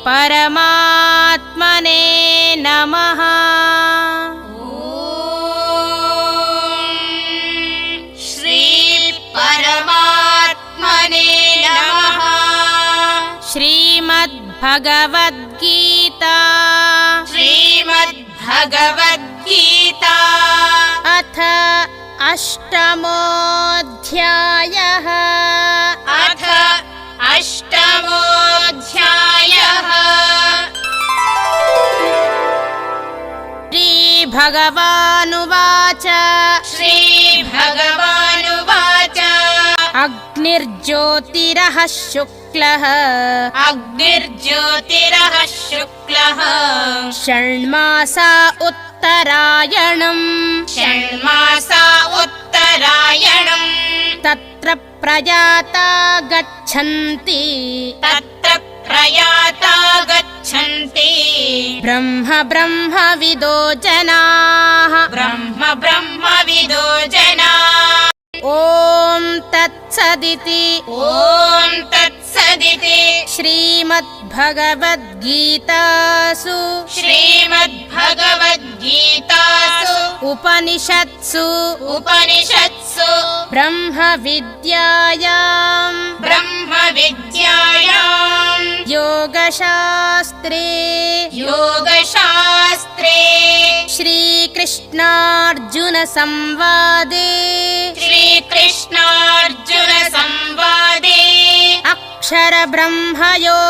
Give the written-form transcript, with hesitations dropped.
परमात्मने नमः। श्री परमात्मने नमः। श्रीमद्भगवद्गीता श्रीमद्भगवद्गीता अथ अष्टमोऽध्यायः। अथ अष्टमोऽध्यायः। श्रीभगवानुवाच श्रीभगवानुवाच अग्निर्ज्योतिरः शुक्लः अग्निर्ज्योतिरः शुक्लः षण्मासा उत्तरायणम् षण्मासा उत्तरायणम् तत्र प्रयाता गच्छन्ति तत्र प्रयाता गच्छन्ति ब्रह्मविदो जनाः। ब्रह्मविदो जनाः। ॐ तत्सदिति ॐ तत्सदिति श्रीमद्भगवद्गीतासु श्रीमद्भगवद्गीतासु उपनिषत्सु ब्रह्मविद्यायां योगशास्त्रे श्रीकृष्णार्जुन संवादे अक्षर ब्रह्मयोगो